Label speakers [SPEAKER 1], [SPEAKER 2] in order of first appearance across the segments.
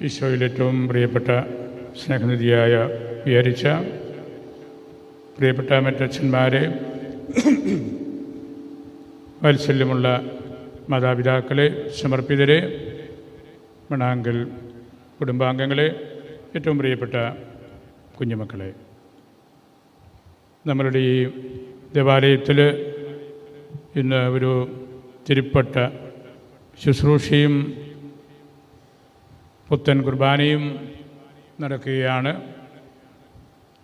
[SPEAKER 1] ഈശോയിൽ ഏറ്റവും പ്രിയപ്പെട്ട സ്നേഹനിധിയായ വിചാരിച്ച പ്രിയപ്പെട്ട മറ്റച്ഛന്മാരെ, വാത്സല്യമുള്ള മാതാപിതാക്കളെ, സമർപ്പിതരെ, മണാങ്കൽ കുടുംബാംഗങ്ങളെ, ഏറ്റവും പ്രിയപ്പെട്ട കുഞ്ഞുമക്കളെ, നമ്മളുടെ ഈ ദേവാലയത്തിൽ ഇന്ന് ഒരു തിരുപ്പട്ട ശുശ്രൂഷയും പുത്തൻ കുർബാനയും നടക്കുകയാണ്.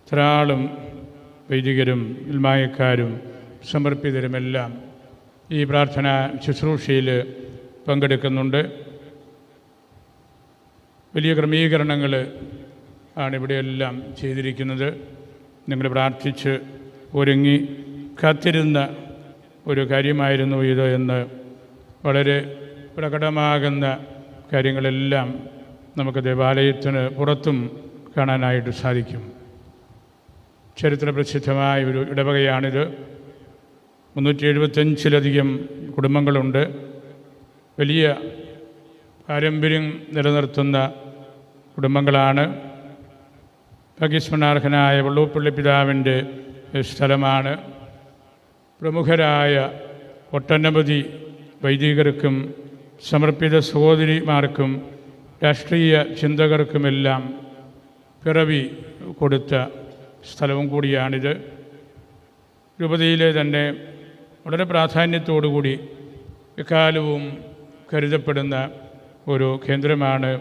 [SPEAKER 1] ധാരാളം വൈദികരും ഇൽമായക്കാരും സമർപ്പിതരുമെല്ലാം ഈ പ്രാർത്ഥന ശുശ്രൂഷയിൽ പങ്കെടുക്കുന്നുണ്ട്. വലിയ ക്രമീകരണങ്ങൾ ആണിവിടെയെല്ലാം ചെയ്തിരിക്കുന്നത്. നിങ്ങൾ പ്രാർത്ഥിച്ച് ഒരുങ്ങി കാത്തിരുന്ന ഒരു കാര്യമായിരുന്നു ഇത് എന്ന് വളരെ പ്രകടമാകുന്ന കാര്യങ്ങളെല്ലാം നമുക്ക് ദേവാലയത്തിന് പുറത്തും കാണാനായിട്ട് സാധിക്കും. ചരിത്രപ്രസിദ്ധമായ ഒരു ഇടവകയാണിത്. 375-ലധികം കുടുംബങ്ങളുണ്ട്. വലിയ പാരമ്പര്യം നിലനിർത്തുന്ന കുടുംബങ്ങളാണ്. ഭാഗ്യസ്മരണാർഹനായ വള്ളൂപ്പള്ളി പിതാവിൻ്റെ സ്ഥലമാണ്. പ്രമുഖരായ ഒട്ടനവധി വൈദികർക്കും സമർപ്പിത സഹോദരിമാർക്കും രാഷ്ട്രീയ ചിന്തകർക്കുമെല്ലാം പിറവി കൊടുത്ത സ്ഥലവും കൂടിയാണിത്. രൂപതയിലെ തന്നെ വളരെ പ്രാധാന്യത്തോടുകൂടി എക്കാലവും കരുതപ്പെടുന്ന ഒരു കേന്ദ്രമാണ്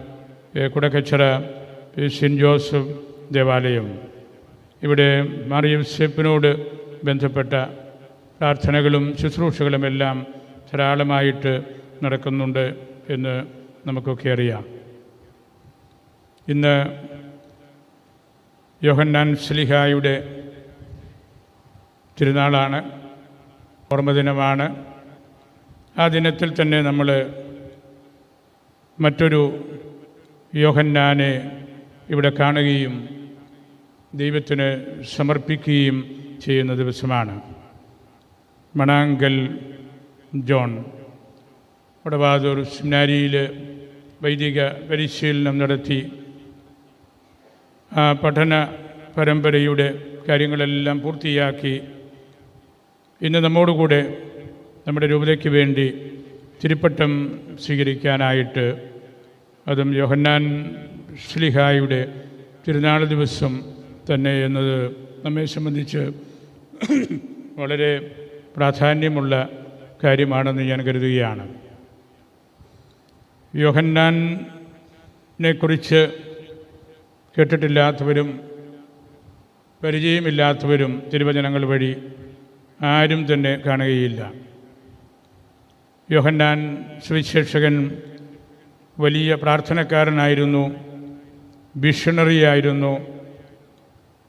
[SPEAKER 1] കുടക്കച്ചിറ സെൻറ്റ് ജോസഫ് ദേവാലയം. ഇവിടെ മാർ യോസേപ്പിനോട് ബന്ധപ്പെട്ട പ്രാർത്ഥനകളും ശുശ്രൂഷകളുമെല്ലാം ധാരാളമായിട്ട് നടക്കുന്നുണ്ട് എന്ന് നമുക്കൊക്കെ അറിയാം. ഇന്ന് യോഹന്നാൻ ശ്ലീഹായുടെ തിരുനാളാണ്, ഓർമ്മദിനമാണ്. ആ ദിനത്തിൽ തന്നെ നമ്മൾ മറ്റൊരു യോഹന്നാനെ ഇവിടെ കാണുകയും ദൈവത്തിന് സമർപ്പിക്കുകയും ചെയ്യുന്ന ദിവസമാണ്. മണാങ്കൽ ജോൺ വടവാതൂർ സെമിനാരിയിൽ വൈദിക പരിശീലനം നടത്തി ആ പഠന പരമ്പരയുടെ കാര്യങ്ങളെല്ലാം പൂർത്തിയാക്കി ഇന്ന് നമ്മോടുകൂടെ നമ്മുടെ രൂപതയ്ക്ക് വേണ്ടി തിരുപ്പട്ടം സ്വീകരിക്കാനായിട്ട്, അതും യോഹന്നാൻ ശ്ലീഹായുടെ തിരുനാൾ ദിവസം തന്നെ എന്നത് നമ്മെ സംബന്ധിച്ച് വളരെ പ്രാധാന്യമുള്ള കാര്യമാണെന്ന് ഞാൻ കരുതുകയാണ്. യോഹന്നാനെക്കുറിച്ച് കേട്ടിട്ടില്ലാത്തവരും പരിചയമില്ലാത്തവരും തിരുവചനങ്ങൾ വഴി ആരും തന്നെ കാണുകയില്ല. യോഹന്നാൻ സുവിശേഷകൻ വലിയ പ്രാർത്ഥനക്കാരനായിരുന്നു, മിഷണറിയായിരുന്നു,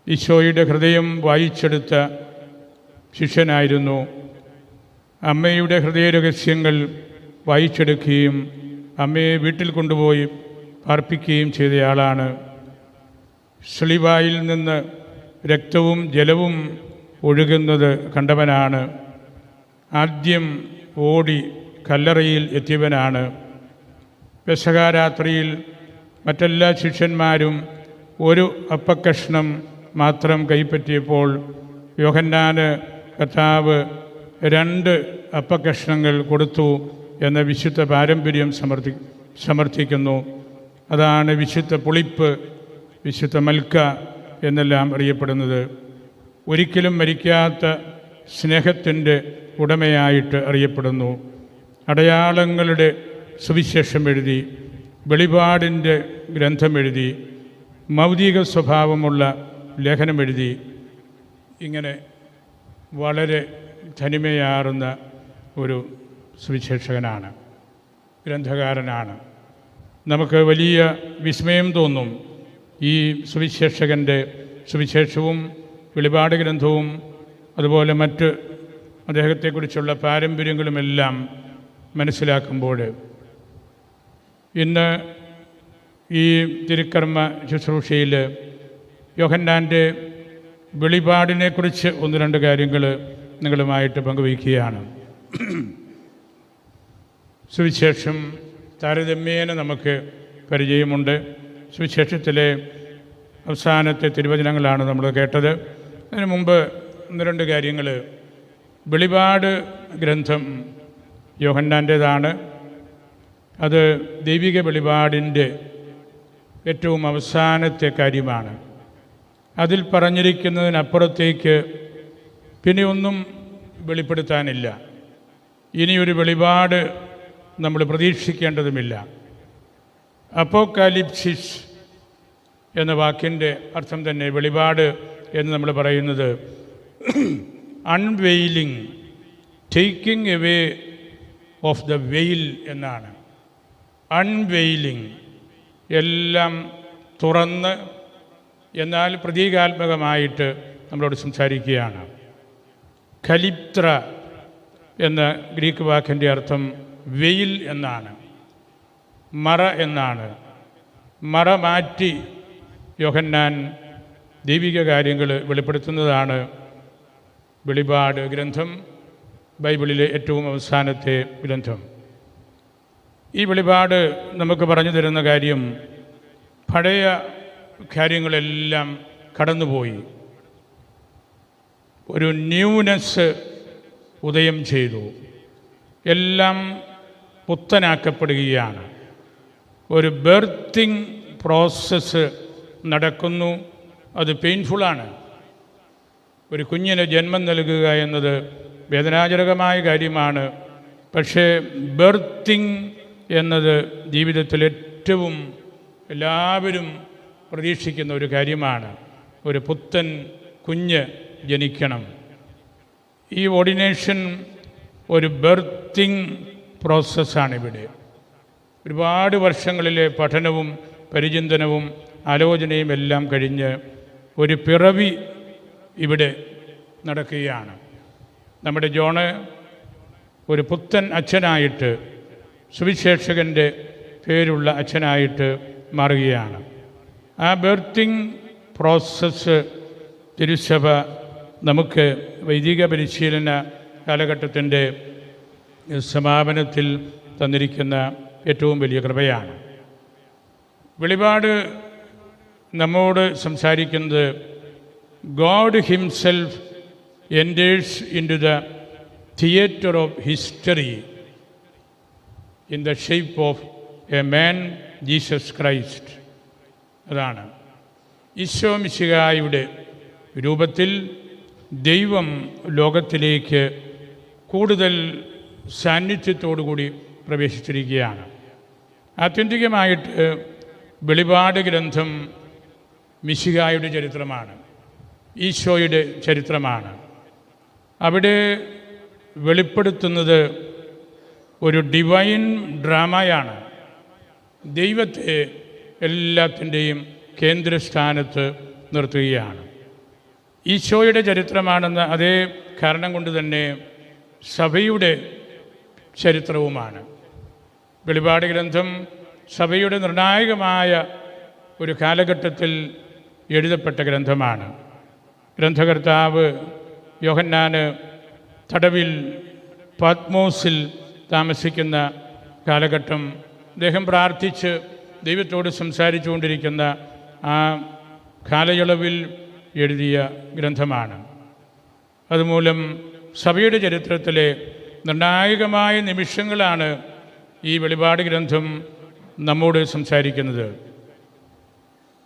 [SPEAKER 1] ഈശോയുടെ ഹൃദയം വായിച്ചെടുത്ത ശിഷ്യനായിരുന്നു. അമ്മയുടെ ഹൃദയരഹസ്യങ്ങൾ വായിച്ചെടുക്കുകയും അമ്മയെ വീട്ടിൽ കൊണ്ടുപോയി പാർപ്പിക്കുകയും ചെയ്തയാളാണ്. സ്ലീബായിൽ നിന്ന് രക്തവും ജലവും ഒഴുകുന്നത് കണ്ടവനാണ്. ആദ്യം ഓടി കല്ലറയിൽ എത്തിയവനാണ്. പെസഹാരാത്രിയിൽ മറ്റെല്ലാ ശിഷ്യന്മാരും ഒരു അപ്പക്കഷ്ണം മാത്രം കൈപ്പറ്റിയപ്പോൾ യോഹന്നാന് കർത്താവ് 2 അപ്പക്കഷ്ണങ്ങൾ കൊടുത്തു എന്ന വിശുദ്ധ പാരമ്പര്യം സമർത്ഥിക്കുന്നു. അതാണ് വിശുദ്ധ പുളിപ്പ്, വിശുദ്ധ മൽക്ക എന്നെല്ലാം അറിയപ്പെടുന്നത്. ഒരിക്കലും മരിക്കാത്ത സ്നേഹത്തിൻ്റെ ഉടമയായിട്ട് അറിയപ്പെടുന്നു. അടയാളങ്ങളുടെ സുവിശേഷം എഴുതി, വെളിപാടിൻ്റെ ഗ്രന്ഥമെഴുതി, മൗലിക സ്വഭാവമുള്ള ലേഖനമെഴുതി, ഇങ്ങനെ വളരെ തനിമയാർന്ന ഒരു സുവിശേഷകനാണ്, ഗ്രന്ഥകാരനാണ്. നമുക്ക് വലിയ വിസ്മയം തോന്നും ഈ സുവിശേഷകൻ്റെ സുവിശേഷവും വെളിപാട് ഗ്രന്ഥവും അതുപോലെ മറ്റ് അദ്ദേഹത്തെക്കുറിച്ചുള്ള പാരമ്പര്യങ്ങളുമെല്ലാം മനസ്സിലാക്കുമ്പോൾ. ഇന്ന് ഈ തിരുക്കർമ്മ ശുശ്രൂഷയിൽ യോഹന്നാൻ്റെ വെളിപാടിനെക്കുറിച്ച് 1-2 കാര്യങ്ങൾ നിങ്ങളുമായിട്ട് പങ്കുവയ്ക്കുകയാണ്. സുവിശേഷം താരതമ്യേന നമുക്ക് പരിചയമുണ്ട്. സുവിശേഷത്തിലെ അവസാനത്തെ തിരുവചനങ്ങളാണ് നമ്മൾ കേട്ടത്. അതിനു മുമ്പ് 1-2 കാര്യങ്ങൾ. വെളിപാട് ഗ്രന്ഥം യോഹന്നാൻ്റേതാണ്. അത് ദൈവിക വെളിപാടിൻ്റെ ഏറ്റവും അവസാനത്തെ കാര്യമാണ്. അതിൽ പറഞ്ഞിരിക്കുന്നതിനപ്പുറത്തേക്ക് പിന്നെ ഒന്നും വെളിപ്പെടുത്താനില്ല. ഇനിയൊരു വെളിപാട് നമ്മൾ പ്രതീക്ഷിക്കേണ്ടതുമില്ല. അപ്പോക്കാലിപ്സിസ് എന്ന വാക്കിൻ്റെ അർത്ഥം തന്നെ വെളിപാട് എന്ന് നമ്മൾ പറയുന്നത് unveiling, taking away of the വെയിൽ എന്നാണ്. അൺവെയിലിംഗ്, എല്ലാം തുറന്ന് എന്നാൽ പ്രതീകാത്മകമായിട്ട് നമ്മളോട് സംസാരിക്കുകയാണ്. ഖലിപ്ത്ര എന്ന ഗ്രീക്ക് വാക്കിൻ്റെ അർത്ഥം വെയിൽ എന്നാണ്, മറ എന്നാണ്. മറ മാറ്റി യോഹന്നാൻ ദൈവിക കാര്യങ്ങൾ വെളിപ്പെടുത്തുന്നതാണ് വെളിപാട് ഗ്രന്ഥം, ബൈബിളിലെ ഏറ്റവും അവസാനത്തെ ഗ്രന്ഥം. ഈ വെളിപാട് നമുക്ക് പറഞ്ഞു തരുന്ന കാര്യം, പഴയ കാര്യങ്ങളെല്ലാം കടന്നുപോയി, ഒരു ന്യൂനെസ് ഉദയം ചെയ്തു, എല്ലാം പുത്തനാക്കപ്പെടുകയാണ്. ഒരു ബർത്തിങ് പ്രോസസ്സ് നടക്കുന്നു. അത് പെയിൻഫുള്ളാണ്. ഒരു കുഞ്ഞിന് ജന്മം നൽകുക എന്നത് വേദനാജനകമായ കാര്യമാണ്. പക്ഷേ ബർത്തിങ് എന്നത് ജീവിതത്തിൽ ഏറ്റവും എല്ലാവരും പ്രതീക്ഷിക്കുന്ന ഒരു കാര്യമാണ്. ഒരു പുത്തൻ കുഞ്ഞ് ജനിക്കണം. ഈ ഓർഡിനേഷൻ ഒരു ബർത്തിങ് പ്രോസസ്സാണിവിടെ. ഒരുപാട് വർഷങ്ങളിലെ പഠനവും പരിചിന്തനവും ആലോചനയും എല്ലാം കഴിഞ്ഞ് ഒരു പിറവി ഇവിടെ നടക്കുകയാണ്. നമ്മുടെ ജോണ് ഒരു പുത്തൻ അച്ഛനായിട്ട്, സുവിശേഷകൻ്റെ പേരുള്ള അച്ഛനായിട്ട് മാറുകയാണ്. ആ ബർത്തിങ് പ്രോസസ്സ് തിരുസഭ നമുക്ക് വൈദിക പരിശീലന കാലഘട്ടത്തിൻ്റെ സമാപനത്തിൽ തന്നിരിക്കുന്ന ഏറ്റവും വലിയ കൃപയാണ്. വെളിപാട് നമ്മോട് സംസാരിക്കുന്നത് God himself enters into the theatre of history in the shape of a man Jesus Christ. അതാണ് ഈശോ മിശിഹായുടെ രൂപത്തിൽ ദൈവം ലോകത്തിലേക്ക് കൂടുതൽ സാന്നിധ്യത്തോടുകൂടി പ്രവേശിച്ചിരിക്കുകയാണ്. ആത്യന്തികമായിട്ട് വെളിപാട് ഗ്രന്ഥം മിശിഹായുടെ ചരിത്രമാണ്, ഈശോയുടെ ചരിത്രമാണ്. അവിടെ വെളിപ്പെടുത്തുന്നത് ഒരു ഡിവൈൻ ഡ്രാമയാണ്. ദൈവത്തെ എല്ലാത്തിൻ്റെയും കേന്ദ്രസ്ഥാനത്ത് നിർത്തുകയാണ്. ഈശോയുടെ ചരിത്രമാണെന്ന അതേ കാരണം കൊണ്ട് തന്നെ സഭയുടെ ചരിത്രവുമാണ്. വെളിപാട് ഗ്രന്ഥം സഭയുടെ നിർണായകമായ ഒരു കാലഘട്ടത്തിൽ എഴുതപ്പെട്ട ഗ്രന്ഥമാണ്. ഗ്രന്ഥകർത്താവ് യോഹന്നാന് തടവിൽ പത്മോസിൽ താമസിക്കുന്ന കാലഘട്ടം, അദ്ദേഹം പ്രാർത്ഥിച്ച് ദൈവത്തോട് സംസാരിച്ചുകൊണ്ടിരിക്കുന്ന ആ കാലയളവിൽ എഴുതിയ ഗ്രന്ഥമാണ്. അതുമൂലം സഭയുടെ ചരിത്രത്തിലെ നിർണായകമായ നിമിഷങ്ങളാണ് ഈ വെളിപാട് ഗ്രന്ഥം നമ്മോട് സംസാരിക്കുന്നത്.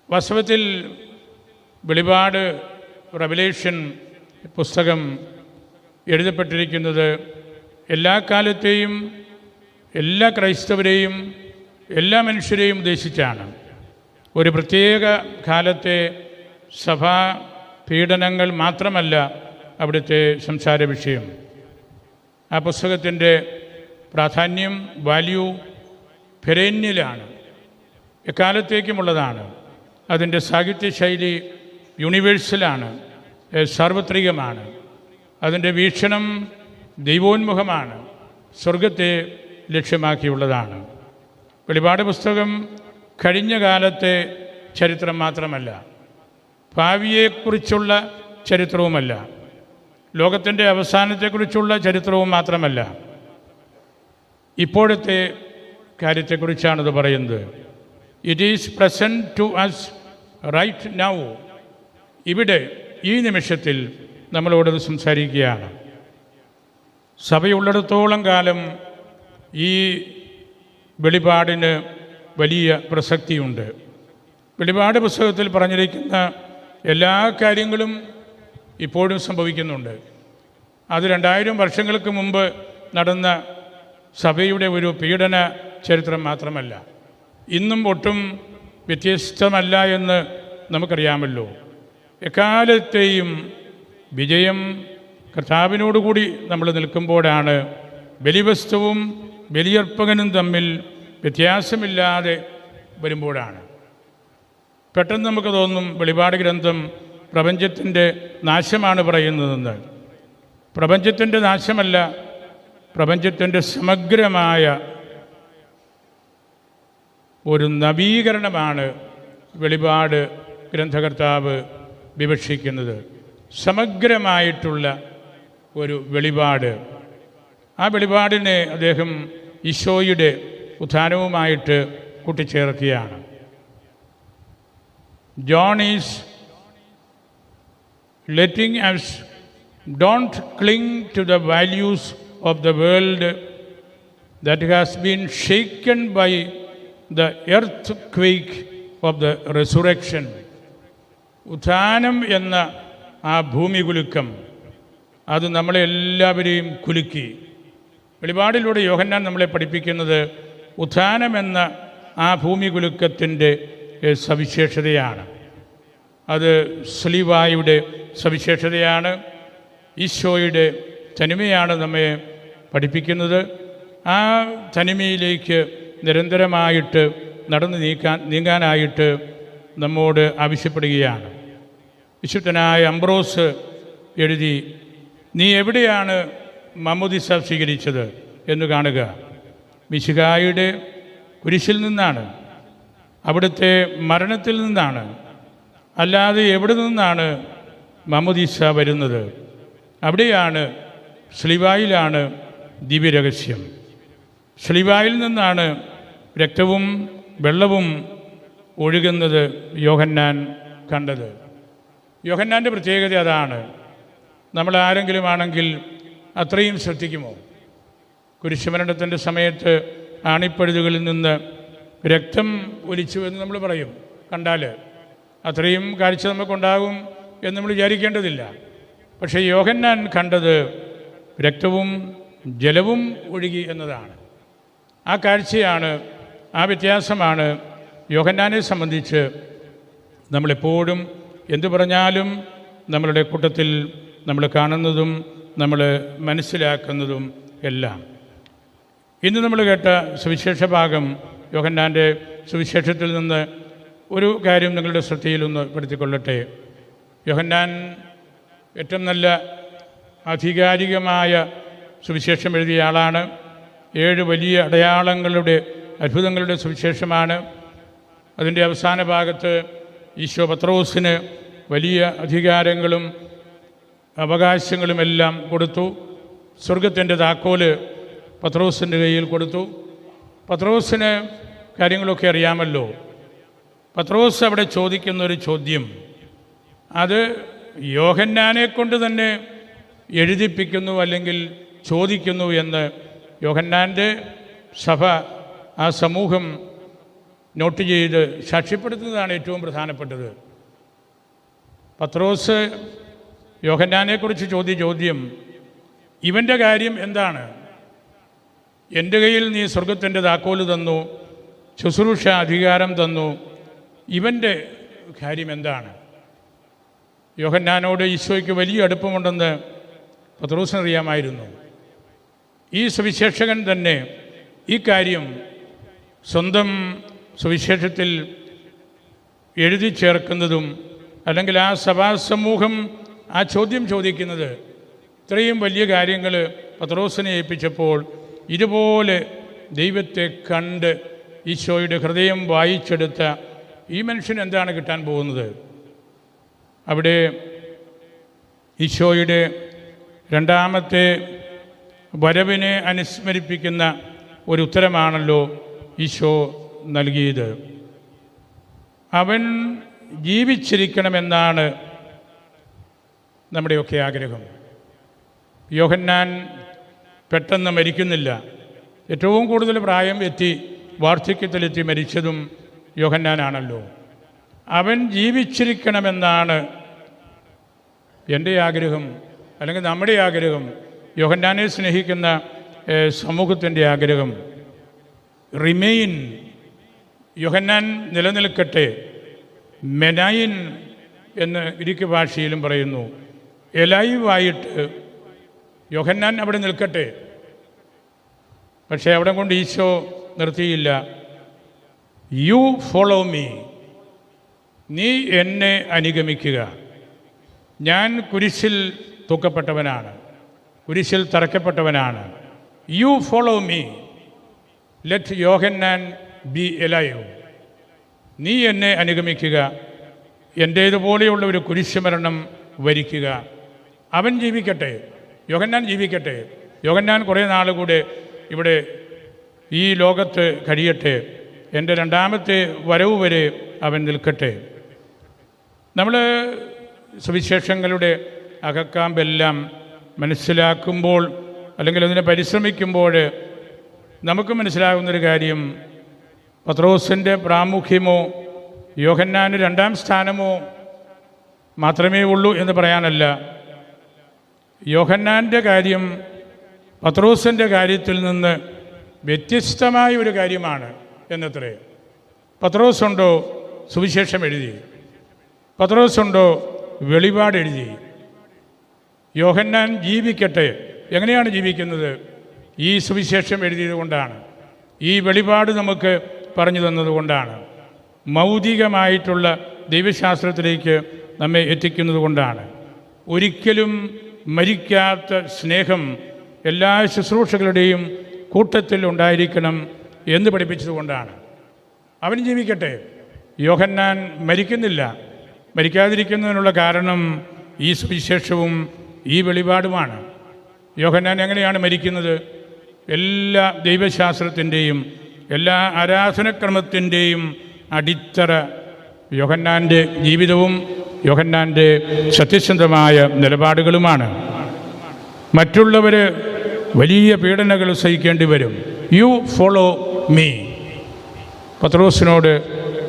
[SPEAKER 1] വാസ്തവത്തിൽ വെളിപാട് റെവലേഷൻ പുസ്തകം എഴുതപ്പെട്ടിരിക്കുന്നത് എല്ലാ കാലത്തെയും എല്ലാ ക്രൈസ്തവരെയും എല്ലാ മനുഷ്യരെയും ഉദ്ദേശിച്ചാണ്. ഒരു പ്രത്യേക കാലത്തെ സഭാ പീഡനങ്ങൾ മാത്രമല്ല അവിടുത്തെ സംസാര വിഷയം. ആ പുസ്തകത്തിൻ്റെ പ്രാധാന്യം, വാല്യൂ പെരേന്യലാണ്, എക്കാലത്തേക്കുമുള്ളതാണ്. അതിൻ്റെ സാഹിത്യശൈലി യൂണിവേഴ്സലാണ്, സാർവത്രികമാണ്. അതിൻ്റെ വീക്ഷണം ദൈവോന്മുഖമാണ്, സ്വർഗത്തെ ലക്ഷ്യമാക്കിയുള്ളതാണ്. വെളിപാട് പുസ്തകം കഴിഞ്ഞ കാലത്തെ ചരിത്രം മാത്രമല്ല, ഭാവിയെക്കുറിച്ചുള്ള ചരിത്രവുമല്ല, ലോകത്തിൻ്റെ അവസാനത്തെക്കുറിച്ചുള്ള ചരിത്രവും മാത്രമല്ല, ഇപ്പോഴത്തെ കാര്യത്തെക്കുറിച്ചാണിത് പറയുന്നത്. It is present to us right now. ഇവിടെ ഈ നിമിഷത്തിൽ നമ്മളോടത് സംസാരിക്കുകയാണ്. സഭയുള്ളിടത്തോളം കാലം ഈ വെളിപാടിന് വലിയ പ്രസക്തിയുണ്ട്. വെളിപാട് പുസ്തകത്തിൽ പറഞ്ഞിരിക്കുന്ന എല്ലാ കാര്യങ്ങളും ഇപ്പോഴും സംഭവിക്കുന്നുണ്ട്. അത് 2000 വർഷങ്ങൾക്ക് മുമ്പ് നടന്ന സഭയുടെ ഒരു പീഡന ചരിത്രം മാത്രമല്ല, ഇന്നും ഒട്ടും വ്യത്യസ്തമല്ല എന്ന് നമുക്കറിയാമല്ലോ. എക്കാലത്തെയും വിജയം കർത്താവിനോടുകൂടി നമ്മൾ നിൽക്കുമ്പോഴാണ് ബലിവസ്തുവും ബലിയർപ്പകനും തമ്മിൽ വ്യത്യാസമില്ലാതെ വരുമ്പോഴാണ്. പെട്ടെന്ന് നമുക്ക് തോന്നും വെളിപാട് ഗ്രന്ഥം പ്രപഞ്ചത്തിൻ്റെ നാശമാണ് പറയുന്നതെന്ന്. പ്രപഞ്ചത്തിൻ്റെ നാശമല്ല, പ്രപഞ്ചത്തിൻ്റെ സമഗ്രമായ ഒരു നവീകരണമാണ് വെളിപാട് ഗ്രന്ഥകർത്താവ് വിവക്ഷിക്കുന്നത്. സമഗ്രമായിട്ടുള്ള ഒരു വെളിപാട്. ആ വെളിപാടിനെ അദ്ദേഹം ഈശോയുടെ ഉത്ഥാനവുമായിട്ട് കൂട്ടിച്ചേർക്കുകയാണ്. John is letting us don't cling to the values of the world that has been shaken by the earthquake of the resurrection. ഉത്ഥാനം എന്ന ആ ഭൂമി കുലുക്കം അത് നമ്മളെല്ലാവരെയും കുലുക്കി. വെളിപാടിലൂടെ യോഹന്നാൻ നമ്മളെ പഠിപ്പിക്കുന്നത് ഉത്ഥാനമെന്ന ആ ഭൂമി കുലുക്കത്തിൻ്റെ സവിശേഷതയാണ്. അത് സ്ലീവായുടെ സവിശേഷതയാണ്. ഈശോയുടെ തനിമയാണ് നമ്മെ പഠിപ്പിക്കുന്നത്. ആ തനിമയിലേക്ക് നിരന്തരമായിട്ട് നീങ്ങാനായിട്ട് നമ്മോട് ആവശ്യപ്പെടുകയാണ്. വിശുദ്ധനായ അംബ്രോസ് എഴുതി, നീ എവിടെയാണ് മാമോദിസ സ്വീകരിച്ചത് എന്ന് കാണുക. മിശിഹായുടെ കുരിശിൽ നിന്നാണ്, അവിടുത്തെ മരണത്തിൽ നിന്നാണ്. അല്ലാതെ എവിടെ നിന്നാണ് മാമോദിസ വരുന്നത്? അവിടെയാണ്, സ്ലീവായിലാണ് ദിവ്യരഹസ്യം. സ്ലീവായിൽ നിന്നാണ് രക്തവും വെള്ളവും ഒഴുകുന്നത് യോഹന്നാൻ കണ്ടത്. യോഹന്നാൻ്റെ പ്രത്യേകത അതാണ്. നമ്മൾ ആരെങ്കിലും ആണെങ്കിൽ അത്രയും ശ്രദ്ധിക്കുമോ? കുരിശുമരണത്തിൻ്റെ സമയത്ത് ആണിപ്പഴുതുകളിൽ നിന്ന് രക്തം ഒലിച്ചു എന്ന് നമ്മൾ പറയും. കണ്ടാൽ അത്രയും കാഴ്ച നമുക്കുണ്ടാകും എന്ന് നമ്മൾ വിചാരിക്കേണ്ടതില്ല. പക്ഷേ യോഹന്നാൻ കണ്ടത് രക്തവും ജലവും ഒഴുകി എന്നതാണ്. ആ കാഴ്ചയാണ്, ആ വ്യത്യാസമാണ് യോഹന്നാനെ സംബന്ധിച്ച് നമ്മളെപ്പോഴും എന്തു പറഞ്ഞാലും നമ്മളുടെ കൂട്ടത്തിൽ നമ്മൾ കാണുന്നതും നമ്മൾ മനസ്സിലാക്കുന്നതും എല്ലാം. ഇന്ന് നമ്മൾ കേട്ട സുവിശേഷ ഭാഗം, യോഹന്നാൻ്റെ സുവിശേഷത്തിൽ നിന്ന് ഒരു കാര്യം നിങ്ങളുടെ ശ്രദ്ധയിലൊന്ന് പെടുത്തിക്കൊള്ളട്ടെ. യോഹന്നാൻ ഏറ്റവും നല്ല ആധികാരികമായ സുവിശേഷം എഴുതിയ ആളാണ്. 7 വലിയ അടയാളങ്ങളുടെ അത്ഭുതങ്ങളുടെ സുവിശേഷമാണ്. അതിൻ്റെ അവസാന ഭാഗത്ത് ഈശോ പത്രോസിന് വലിയ അധികാരങ്ങളും അവകാശങ്ങളുമെല്ലാം കൊടുത്തു. സ്വർഗത്തിൻ്റെ താക്കോല് പത്രോസിൻ്റെ കയ്യിൽ കൊടുത്തു. പത്രോസിന് കാര്യങ്ങളൊക്കെ അറിയാമല്ലോ. പത്രോസ് അവിടെ ചോദിക്കുന്നൊരു ചോദ്യം, അത് യോഹന്നാനെ കൊണ്ട് തന്നെ എഴുതിപ്പിക്കുന്നു, അല്ലെങ്കിൽ ചോദിക്കുന്നു എന്ന് യോഹന്നാൻ്റെ സഭ, ആ സമൂഹം നോട്ട് ചെയ്ത് സാക്ഷ്യപ്പെടുത്തുന്നതാണ് ഏറ്റവും പ്രധാനപ്പെട്ടത്. പത്രോസ് യോഹന്നാനെക്കുറിച്ച് ചോദ്യം, ഇവൻ്റെ കാര്യം എന്താണ്? എൻ്റെ കയ്യിൽ നീ സ്വർഗത്തിൻ്റെ താക്കോല് തന്നു, ശുശ്രൂഷ അധികാരം തന്നു, ഇവൻ്റെ കാര്യം എന്താണ്? യോഹന്നാനോട് ഈശോയ്ക്ക് വലിയ അടുപ്പമുണ്ടെന്ന് പത്രോസിനറിയാമായിരുന്നു. ഈ സുവിശേഷകൻ തന്നെ ഈ കാര്യം സ്വന്തം സുവിശേഷത്തിൽ എഴുതി ചേർക്കുന്നതും, അല്ലെങ്കിൽ ആ സഭാസമൂഹം ആ ചോദ്യം ചോദിക്കുന്നത്, ഇത്രയും വലിയ കാര്യങ്ങൾ പത്രോസിനെ ഏൽപ്പിച്ചപ്പോൾ ഇതുപോലെ ദൈവത്തെ കണ്ട് ഈശോയുടെ ഹൃദയം വായിച്ചെടുത്ത ഈ മനുഷ്യന് എന്താണ് കിട്ടാൻ പോകുന്നത്? അവിടെ ഈശോയുടെ രണ്ടാമത്തെ വരവിനെ അനുസ്മരിപ്പിക്കുന്ന ഒരു ഉത്തരമാണല്ലോ ഈശോ നൽകിയത്. അവൻ ജീവിച്ചിരിക്കണമെന്നാണ് നമ്മുടെയൊക്കെ ആഗ്രഹം. യോഹന്നാൻ പെട്ടെന്ന് മരിക്കുന്നില്ല. ഏറ്റവും കൂടുതൽ പ്രായം എത്തി വാർദ്ധക്യത്തിലെത്തി മരിച്ചതും യോഹന്നാനാണല്ലോ. അവൻ ജീവിച്ചിരിക്കണമെന്നാണ് എൻ്റെ ആഗ്രഹം, അല്ലെങ്കിൽ നമ്മുടെ ആഗ്രഹം, യോഹന്നാനെ സ്നേഹിക്കുന്ന സമൂഹത്തിൻ്റെ ആഗ്രഹം. റിമെയിൻ, യോഹന്നാൻ നിലനിൽക്കട്ടെ. മെനൈൻ എന്ന് ഗ്രീക്ക് ഭാഷയിലും പറയുന്നു. എലൈവായിട്ട് യോഹന്നാൻ അവിടെ നിൽക്കട്ടെ. പക്ഷേ അവിടെ കൊണ്ട് ഈശോ നിർത്തിയില്ല. യു ഫോളോ മീ, നീ എന്നെ അനുഗമിക്കുക. ഞാൻ കുരിശിൽ തൂക്കപ്പെട്ടവനാണ്, കുരിശിൽ തറയ്ക്കപ്പെട്ടവനാണ്. You follow me, let Yohannan be alive. നീ എന്നെ അനുഗമിക്കുക, എൻ്റേതുപോലെയുള്ള ഒരു കുരിശുമരണം വരിക്കുക. അവൻ ജീവിക്കട്ടെ, യോഹന്നാൻ ജീവിക്കട്ടെ. യോഹന്നാൻ കുറേ നാൾ കൂടെ ഇവിടെ ഈ ലോകത്ത് കഴിയട്ടെ. എൻ്റെ രണ്ടാമത്തെ വരവ് വരെ അവൻ നിൽക്കട്ടെ. നമ്മൾ സുവിശേഷങ്ങളുടെ അകക്കാമ്പെല്ലാം മനസ്സിലാക്കുമ്പോൾ, അല്ലെങ്കിൽ അതിനെ പരിശ്രമിക്കുമ്പോൾ നമുക്ക് മനസ്സിലാകുന്നൊരു കാര്യം, പത്രോസിൻ്റെ പ്രാമുഖ്യമോ യോഹന്നാന് രണ്ടാം സ്ഥാനമോ മാത്രമേ ഉള്ളൂ എന്ന് പറയാനല്ല. യോഹന്നാൻ്റെ കാര്യം പത്രോസിൻ്റെ കാര്യത്തിൽ നിന്ന് വ്യത്യസ്തമായ ഒരു കാര്യമാണ് എന്നത്രേ. പത്രോസുണ്ടോ സുവിശേഷം എഴുതി, പത്രോസുണ്ടോ വെളിപാട് എഴുതി. യോഹന്നാൻ ജീവിക്കട്ടെ. എങ്ങനെയാണ് ജീവിക്കുന്നത്? ഈ സുവിശേഷം എഴുതിയത് കൊണ്ടാണ്, ഈ വെളിപാട് നമുക്ക് പറഞ്ഞു തന്നതുകൊണ്ടാണ്, മൗതികമായിട്ടുള്ള ദൈവശാസ്ത്രത്തിലേക്ക് നമ്മെ എത്തിക്കുന്നത് കൊണ്ടാണ്. ഒരിക്കലും മരിക്കാത്ത സ്നേഹം എല്ലാ ശുശ്രൂഷകളുടെയും കൂട്ടത്തിൽ ഉണ്ടായിരിക്കണം എന്ന് പഠിപ്പിച്ചതുകൊണ്ടാണ്. അവൻ ജീവിക്കട്ടെ. യോഹന്നാൻ മരിക്കുന്നില്ല. മരിക്കാതിരിക്കുന്നതിനുള്ള കാരണം ഈ സുവിശേഷവും ഈ വെളിപാടുമാണ്. യോഹന്നാൻ എങ്ങനെയാണ് മരിക്കുന്നത്? എല്ലാ ദൈവശാസ്ത്രത്തിൻ്റെയും എല്ലാ ആരാധനക്രമത്തിൻ്റെയും അടിത്തറ യോഹന്നാൻ്റെ ജീവിതവും യോഹന്നാൻ്റെ സത്യസന്ധമായ നിലപാടുകളുമാണ്. മറ്റുള്ളവർ വലിയ പീഡനങ്ങൾ സഹിക്കേണ്ടി വരും. U follow me. പത്രോസിനോട്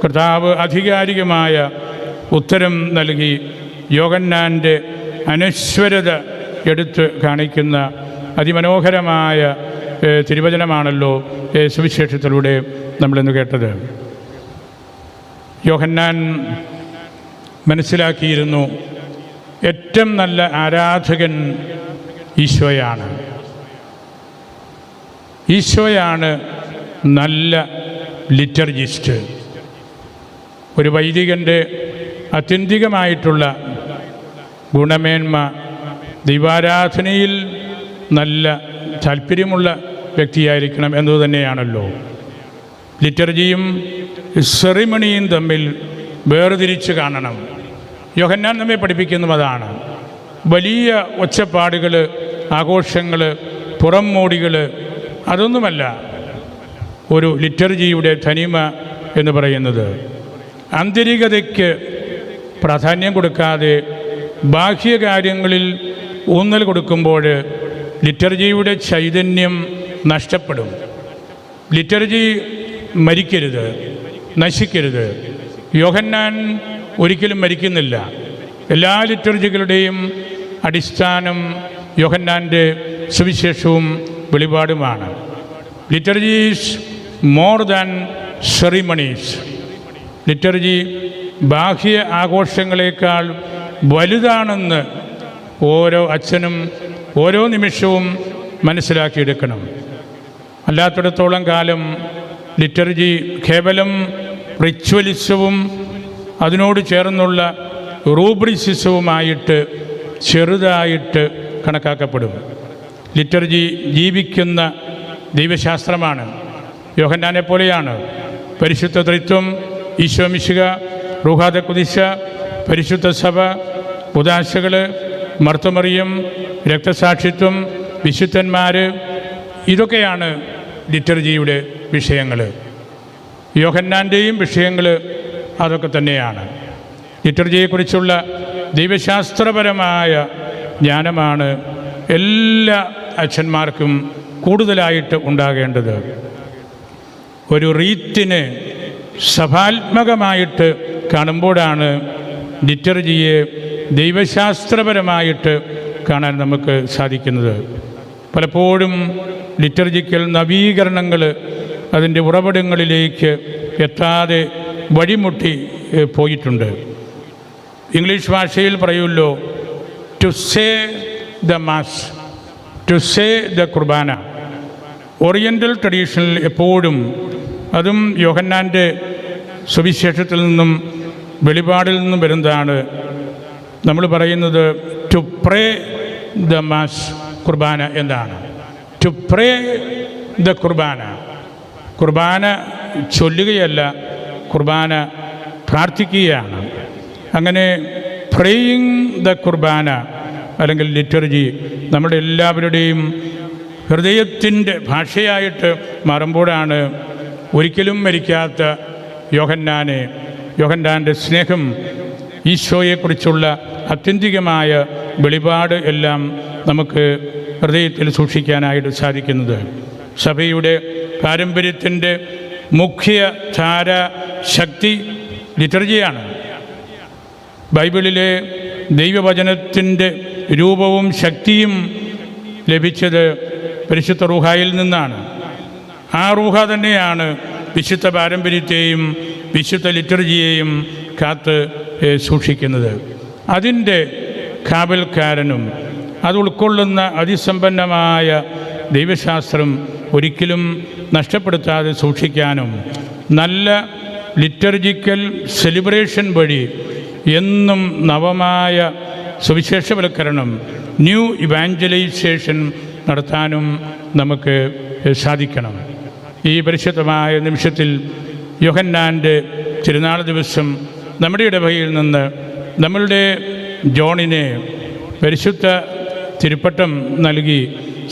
[SPEAKER 1] കർത്താവ് ആധികാരികമായ ഉത്തരം നൽകി യോഹന്നാൻ്റെ അനശ്വരത എടുത്ത് കാണിക്കുന്ന അതിമനോഹരമായ തിരുവചനമാണല്ലോ സുവിശേഷത്തിലൂടെ നമ്മളിന്ന് കേട്ടത്. യോഹന്നാൻ മനസ്സിലാക്കിയിരുന്നു, ഏറ്റവും നല്ല ആരാധകൻ ഈശോയാണ്. ഈശോയാണ് നല്ല ലിറ്റർജിസ്റ്റ്. ഒരു വൈദികൻ്റെ ആത്യന്തികമായിട്ടുള്ള ഗുണമേന്മ ദൈവാരാധനയിൽ നല്ല താല്പര്യമുള്ള വ്യക്തിയായിരിക്കണം എന്നത് തന്നെയാണല്ലോ. ലിറ്റർജിയും സെറിമണിയും തമ്മിൽ വേർതിരിച്ച് കാണണം. യോഹന്നാൻ നമ്മെ പഠിപ്പിക്കുന്നതും അതാണ്. വലിയ ഒച്ചപ്പാടുകൾ, ആഘോഷങ്ങൾ, പുറം മോടികൾ, അതൊന്നുമല്ല ഒരു ലിറ്റർജിയുടെ തനിമ എന്ന് പറയുന്നത്. ആന്തരികതയ്ക്ക് പ്രാധാന്യം കൊടുക്കാതെ ബാഹ്യകാര്യങ്ങളിൽ ഊന്നൽ കൊടുക്കുമ്പോൾ ലിറ്റർജിയുടെ ചൈതന്യം നഷ്ടപ്പെടും. ലിറ്റർജി മരിക്കരുത്, നശിക്കരുത്. യോഹന്നാൻ ഒരിക്കലും മരിക്കുന്നില്ല. എല്ലാ ലിറ്റർജികളുടെയും അടിസ്ഥാനം യോഹന്നാൻ്റെ സുവിശേഷവും വെളിപാടുമാണ്. Liturgy is more than ceremonies. Liturgy ബാഹ്യ ആഘോഷങ്ങളെക്കാൾ വലുതാണെന്ന് ഓരോ അച്ഛനും ഓരോ നിമിഷവും മനസ്സിലാക്കിയെടുക്കണം. അല്ലാത്തിടത്തോളം കാലം ലിറ്റർജി കേവലം റിച്വലിസവും അതിനോട് ചേർന്നുള്ള റൂബ്രിസിസവുമായിട്ട് ചെറുതായിട്ട് കണക്കാക്കപ്പെടും. ലിറ്റർജി ജീവിക്കുന്ന ദൈവശാസ്ത്രമാണ്. യോഹന്നാനെ പോലെയാണ്. പരിശുദ്ധ ത്രിത്വം, ഈശോ മിശിഹ, റൂഹാദ കുദിശ, പരിശുദ്ധ സഭ, ഉദാശകൾ, മർത്തമറിയം, രക്തസാക്ഷിത്വം, വിശുദ്ധന്മാർ, ഇതൊക്കെയാണ് ലിറ്റർജിയുടെ വിഷയങ്ങൾ. യോഹന്നാൻ്റെയും വിഷയങ്ങൾ അതൊക്കെ തന്നെയാണ്. ലിറ്റർജിയെക്കുറിച്ചുള്ള ദൈവശാസ്ത്രപരമായ ജ്ഞാനമാണ് എല്ലാ അച്ഛന്മാർക്കും കൂടുതലായിട്ട് ഉണ്ടാകേണ്ടത്. ഒരു റീത്തിനെ സഭാത്മകമായിട്ട് കാണുമ്പോഴാണ് ലിറ്റർജിയെ ദൈവശാസ്ത്രപരമായിട്ട് കാണാൻ നമുക്ക് സാധിക്കുന്നത്. പലപ്പോഴും ലിറ്റർജിക്കൽ നവീകരണങ്ങൾ അതിൻ്റെ ഉറവിടങ്ങളിലേക്ക് എത്താതെ വഴിമുട്ടി പോയിട്ടുണ്ട്. ഇംഗ്ലീഷ് ഭാഷയിൽ പറയുമല്ലോ, to say the mass, to say the Qurbana. Oriental ട്രഡീഷനിൽ എപ്പോഴും, അതും യോഹന്നാൻ്റെ സുവിശേഷത്തിൽ നിന്നും വെളിപാടിൽ നിന്നും വരുന്നതാണ്, നമ്മൾ പറയുന്നത് ടു പ്രേ ദ മാസ് കുർബാന എന്നാണ്. ടു പ്രേ ദ കുർബാന, കുർബാന ചൊല്ലുകയല്ല, കുർബാന പ്രാർത്ഥിക്കുകയാണ്. അങ്ങനെ പ്രേയിങ് ദ കുർബാന അല്ലെങ്കിൽ ലിറ്റർജി നമ്മുടെ എല്ലാവരുടെയും ഹൃദയത്തിൻ്റെ ഭാഷയായിട്ട് മാറുമ്പോഴാണ് ഒരിക്കലും മരിക്കാത്ത യോഹന്നാൻ്റെ സ്നേഹം, ഈശോയെക്കുറിച്ചുള്ള ആത്യന്തികമായ വെളിപാട് എല്ലാം നമുക്ക് ഹൃദയത്തിൽ സൂക്ഷിക്കാനായിട്ട് സാധിക്കുന്നത്. സഭയുടെ പാരമ്പര്യത്തിൻ്റെ മുഖ്യധാര ശക്തി ലിറ്റർജിയാണ്. ബൈബിളിലെ ദൈവവചനത്തിൻ്റെ രൂപവും ശക്തിയും ലഭിച്ചത് പരിശുദ്ധ റൂഹായിൽ നിന്നാണ്. ആ റൂഹ തന്നെയാണ് വിശുദ്ധ പാരമ്പര്യത്തെയും വിശുദ്ധ ലിറ്റർജിയെയും കാത്ത് സൂക്ഷിക്കുന്നത്. അതിൻ്റെ കാവൽക്കാരനും അത് ഉൾക്കൊള്ളുന്ന അതിസമ്പന്നമായ ദൈവശാസ്ത്രം ഒരിക്കലും നഷ്ടപ്പെടുത്താതെ സൂക്ഷിക്കാനും നല്ല ലിറ്റർജിക്കൽ സെലിബ്രേഷൻ വഴി എന്നും നവമായ സുവിശേഷവൽക്കരണം, ന്യൂ ഇവാഞ്ചലൈസേഷൻ നടത്താനും നമുക്ക് സാധിക്കണം. ഈ പരിശുദ്ധമായ നിമിഷത്തിൽ യോഹന്നാൻ്റെ തിരുനാൾ ദിവസം നമ്മുടെ ഇടവകയിൽ നിന്ന് നമ്മളുടെ ജോണിനെ പരിശുദ്ധ തിരുപ്പട്ടം നൽകി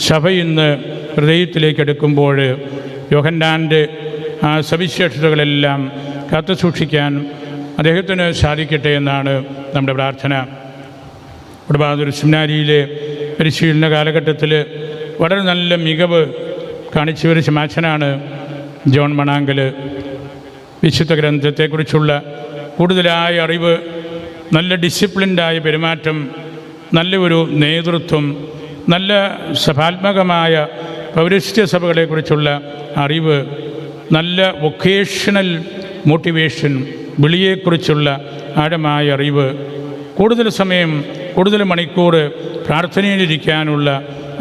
[SPEAKER 1] സഭ ഇന്ന് ഹൃദയത്തിലേക്ക് എടുക്കുമ്പോൾ യോഹന്നാൻ്റെ ആ സവിശേഷതകളെല്ലാം കാത്തു സൂക്ഷിക്കാൻ അദ്ദേഹത്തിന് സാധിക്കട്ടെ എന്നാണ് നമ്മുടെ പ്രാർത്ഥന. വടബാദൂർ സെമിനാരിയിലെ പരിശീലന കാലഘട്ടത്തിൽ വളരെ നല്ല മികവ് കാണിച്ചു ഒരു ശമാശനാണ് ജോൺ മണാങ്കൽ. വിശുദ്ധ ഗ്രന്ഥത്തെക്കുറിച്ചുള്ള കൂടുതലായ അറിവ്, നല്ല ഡിസിപ്ലിൻഡായ പെരുമാറ്റം, നല്ല ഒരു നേതൃത്വം, നല്ല സഭാത്മകമായ പൗരസ്ത്യ സഭകളെക്കുറിച്ചുള്ള അറിവ്, നല്ല വൊക്കേഷണൽ മോട്ടിവേഷൻ, വിളിയെക്കുറിച്ചുള്ള ആഴമായ അറിവ്, കൂടുതൽ സമയം, കൂടുതൽ മണിക്കൂർ പ്രാർത്ഥനയിലിരിക്കാനുള്ള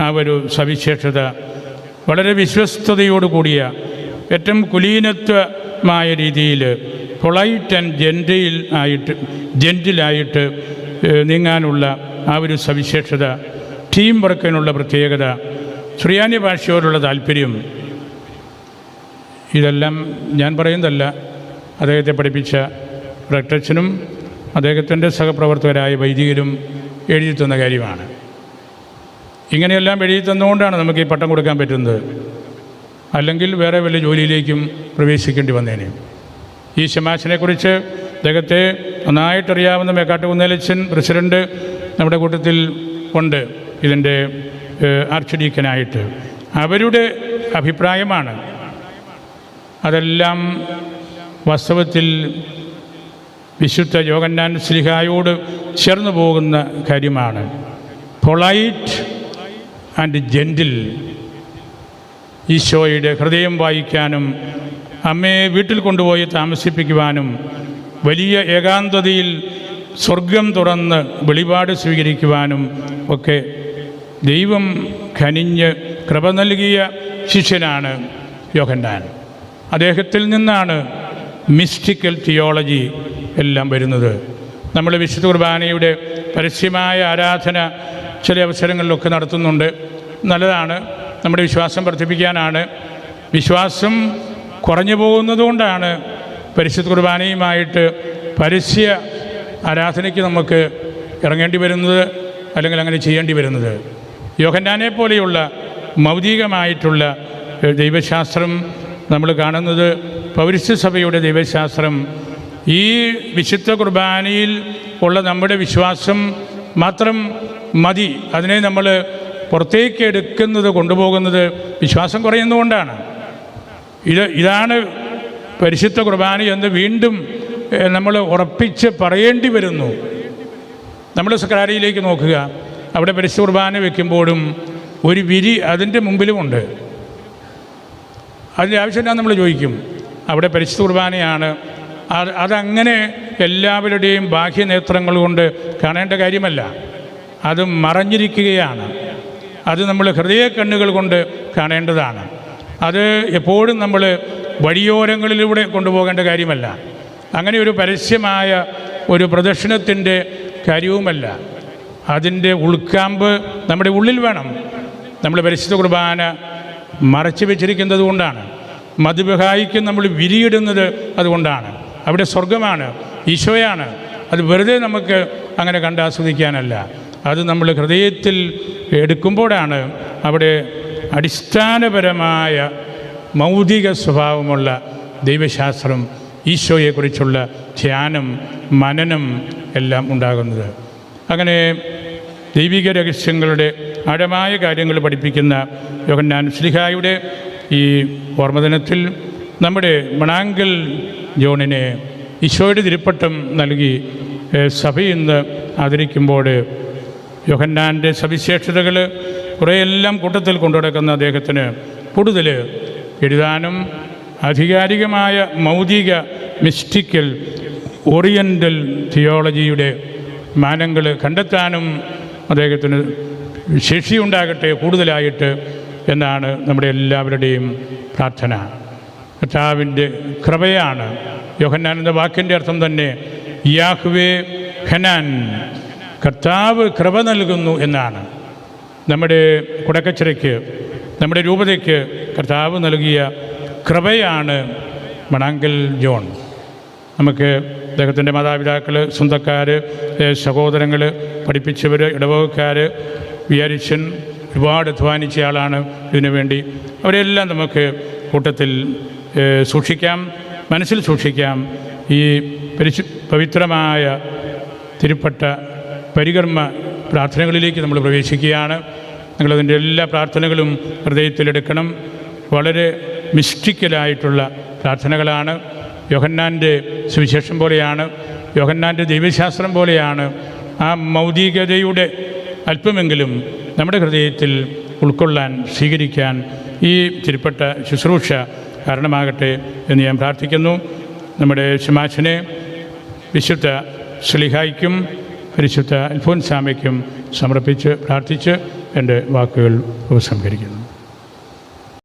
[SPEAKER 1] ആ ഒരു സവിശേഷത, വളരെ വിശ്വസ്തയോടുകൂടിയ ഏറ്റവും കുലീനത്വമായ രീതിയിൽ പൊളൈറ്റ് ആൻഡ് ജെൻറ്റിലായിട്ട് നീങ്ങാനുള്ള ആ ഒരു സവിശേഷത, ടീം വർക്കിനുള്ള പ്രത്യേകത, സുറിയാനി ഭാഷയോടുള്ള താല്പര്യം, ഇതെല്ലാം ഞാൻ പറയുന്നതല്ല, അദ്ദേഹത്തെ പഠിപ്പിച്ച റക്ടച്ചനും അദ്ദേഹത്തിൻ്റെ സഹപ്രവർത്തകരായ വൈദികരും എഴുതി തന്ന കാര്യമാണ്. ഇങ്ങനെയെല്ലാം എഴുതി തന്നുകൊണ്ടാണ് നമുക്ക് ഈ പട്ടം കൊടുക്കാൻ പറ്റുന്നത്. അല്ലെങ്കിൽ വേറെ വല്ല ജോലിയിലേക്കും പ്രവേശിക്കേണ്ടി വന്നേനെ. ഈ ശമാശനെക്കുറിച്ച് അദ്ദേഹത്തെ നന്നായിട്ടറിയാവുന്ന മേക്കാട്ട് കുന്നേലച്ചൻ പ്രസിഡൻറ്റ് നമ്മുടെ കൂട്ടത്തിൽ ഉണ്ട്, ഇതിൻ്റെ ആർച്ച് ഡീക്കനായിട്ട്. അവരുടെ അഭിപ്രായമാണ്. അതെല്ലാം വാസ്തവത്തിൽ വിശുദ്ധ യോഹന്നാൻ ശ്ലീഹായോട് ചേർന്ന് പോകുന്ന കാര്യമാണ്. പൊളൈറ്റ് ആൻഡ് ജെൻറ്റിൽ, ഈശോയുടെ ഹൃദയം വായിക്കാനും അമ്മയെ വീട്ടിൽ കൊണ്ടുപോയി താമസിപ്പിക്കുവാനും വലിയ ഏകാന്തതയിൽ സ്വർഗം തുറന്ന് വെളിപാട് സ്വീകരിക്കുവാനും ഒക്കെ ദൈവം കനിഞ്ഞ് കൃപ നൽകിയ ശിഷ്യനാണ് യോഹന്നാൻ. അദ്ദേഹത്തിൽ നിന്നാണ് മിസ്റ്റിക്കൽ തിയോളജി എല്ലാം വരുന്നത്. നമ്മൾ വിശുദ്ധ കുർബാനയുടെ പരസ്യമായ ആരാധന ചില അവസരങ്ങളിലൊക്കെ നടത്തുന്നുണ്ട്. നല്ലതാണ്, നമ്മുടെ വിശ്വാസം വർദ്ധിപ്പിക്കാനാണ്. വിശ്വാസം കുറഞ്ഞു പോകുന്നതുകൊണ്ടാണ് പരിശുദ്ധ കുർബാനയുമായിട്ട് പരസ്യ ആരാധനയ്ക്ക് നമുക്ക് ഇറങ്ങേണ്ടി വരുന്നത്, അല്ലെങ്കിൽ അങ്ങനെ ചെയ്യേണ്ടി വരുന്നത്. യോഹന്നാനെ പോലെയുള്ള മൗലികമായിട്ടുള്ള ദൈവശാസ്ത്രം നമ്മൾ കാണുന്നത്, പൗരസ്ത്യ സഭയുടെ ദൈവശാസ്ത്രം ഈ വിശുദ്ധ കുർബാനയിൽ ഉള്ള നമ്മുടെ വിശ്വാസം മാത്രം മതി. അതിനെ നമ്മൾ പുറത്തേക്ക് എടുക്കുന്നത്, കൊണ്ടുപോകുന്നത് വിശ്വാസം കുറയുന്നതുകൊണ്ടാണ്. ഇതാണ് പരിശുദ്ധ കുർബാന എന്ന് വീണ്ടും നമ്മൾ ഉറപ്പിച്ച് പറയേണ്ടി വരുന്നു. നമ്മൾ സക്രാരിയിലേക്ക് നോക്കുക, അവിടെ പരിശുദ്ധ കുർബാന വയ്ക്കുമ്പോഴും ഒരു വിരി അതിൻ്റെ മുമ്പിലുമുണ്ട്. അതിൻ്റെ ആവശ്യമില്ല നമ്മൾ ചോദിക്കും. അവിടെ പരിശുദ്ധ കുർബാനയാണ്, അതങ്ങനെ എല്ലാവരുടെയും ബാഹ്യനേത്രങ്ങൾ കൊണ്ട് കാണേണ്ട കാര്യമല്ല. അത് മറഞ്ഞിരിക്കുകയാണ്. അത് നമ്മൾ ഹൃദയ കണ്ണുകൾ കൊണ്ട് കാണേണ്ടതാണ്. അത് എപ്പോഴും നമ്മൾ വഴിയോരങ്ങളിലൂടെ കൊണ്ടുപോകേണ്ട കാര്യമല്ല. അങ്ങനെ ഒരു പരസ്യമായ ഒരു പ്രദർശനത്തിൻ്റെ കാര്യവുമല്ല. അതിൻ്റെ ഉൾക്കാമ്പ് നമ്മുടെ ഉള്ളിൽ വേണം. നമ്മൾ പരിശുദ്ധ കുർബാന മറച്ചു വെച്ചിരിക്കുന്നത് കൊണ്ടാണ്. മധുബഹായിക്ക് നമ്മൾ വിരിയിടുന്നത് അതുകൊണ്ടാണ്. അവിടെ സ്വർഗമാണ്, ഈശോയാണ്. അത് വെറുതെ നമുക്ക് അങ്ങനെ കണ്ടാസ്വദിക്കാനല്ല. അത് നമ്മൾ ഹൃദയത്തിൽ എടുക്കുമ്പോഴാണ് അവിടെ അടിസ്ഥാനപരമായ മൗലിക സ്വഭാവമുള്ള ദൈവശാസ്ത്രം, ഈശോയെക്കുറിച്ചുള്ള ധ്യാനം, മനനം എല്ലാം ഉണ്ടാകുന്നത്. അങ്ങനെ ദൈവിക രഹസ്യങ്ങളുടെ ആഴമായ കാര്യങ്ങൾ പഠിപ്പിക്കുന്ന യോഹന്നാൻ ശ്ലീഹായുടെ ഈ ഓർമ്മദിനത്തിൽ നമ്മുടെ മണാങ്കൽ ജോണിനെ ഈശോയുടെ തിരുപ്പട്ടം നൽകി സഭ ഇന്ന് ആദരിക്കുമ്പോൾ യോഹന്നാൻ്റെ സവിശേഷതകൾ കുറേയെല്ലാം കൂട്ടത്തിൽ കൊണ്ടുനടക്കുന്ന അദ്ദേഹത്തിന് കൂടുതൽ എഴുതാനും ആധികാരികമായ മൗലിക മിസ്റ്റിക്കൽ ഓറിയൻ്റൽ തിയോളജിയുടെ മാനങ്ങൾ കണ്ടെത്താനും അദ്ദേഹത്തിന് ശേഷിയുണ്ടാകട്ടെ കൂടുതലായിട്ട് എന്നാണ് നമ്മുടെ എല്ലാവരുടെയും പ്രാർത്ഥന. കർത്താവിൻ്റെ കൃപയാണ്. യോഹന്നാൻ എന്ന വാക്കിൻ്റെ അർത്ഥം തന്നെ യാഹ്വേ ഹനാൻ, കർത്താവ് കൃപ നൽകുന്നു എന്നാണ്. നമ്മുടെ കുടക്കച്ചിറയ്ക്ക്, നമ്മുടെ രൂപതയ്ക്ക് കർത്താവ് നൽകിയ കൃപയാണ് മണാങ്കൽ ജോൺ. നമുക്ക് അദ്ദേഹത്തിൻ്റെ മാതാപിതാക്കൾ, സ്വന്തക്കാർ, സഹോദരങ്ങൾ, പഠിപ്പിച്ചവർ, ഇടവകക്കാർ, വിയാരിച്ചൻ ഒരുപാട് അധ്വാനിച്ച ആളാണ് ഇതിനു വേണ്ടി. അവരെല്ലാം നമുക്ക് കൂട്ടത്തിൽ സൂക്ഷിക്കാം, മനസ്സിൽ സൂക്ഷിക്കാം. ഈ പവിത്രമായ തിരുപ്പട്ട പരികർമ്മ പ്രാർത്ഥനകളിലേക്ക് നമ്മൾ പ്രവേശിക്കുകയാണ്. നിങ്ങളതിൻ്റെ എല്ലാ പ്രാർത്ഥനകളും ഹൃദയത്തിലെടുക്കണം. വളരെ മിസ്റ്റിക്കലായിട്ടുള്ള പ്രാർത്ഥനകളാണ്. യോഹന്നാൻ്റെ സുവിശേഷം പോലെയാണ്, യോഹന്നാൻ്റെ ദൈവശാസ്ത്രം പോലെയാണ്. ആ മൗലികതയുടെ അല്പമെങ്കിലും നമ്മുടെ ഹൃദയത്തിൽ ഉൾക്കൊള്ളാൻ, സ്വീകരിക്കാൻ ഈ തിരുപ്പട്ട ശുശ്രൂഷ കാരണമാകട്ടെ എന്ന് ഞാൻ പ്രാർത്ഥിക്കുന്നു. നമ്മുടെ ശമാശനെ വിശുദ്ധ ശ്ലീഹായ്ക്കും പരിശുദ്ധ അൽഫോൻസാമയ്ക്കും സമർപ്പിച്ച് പ്രാർത്ഥിച്ച് എൻ്റെ വാക്കുകൾ ഉപസംഹരിക്കുന്നു.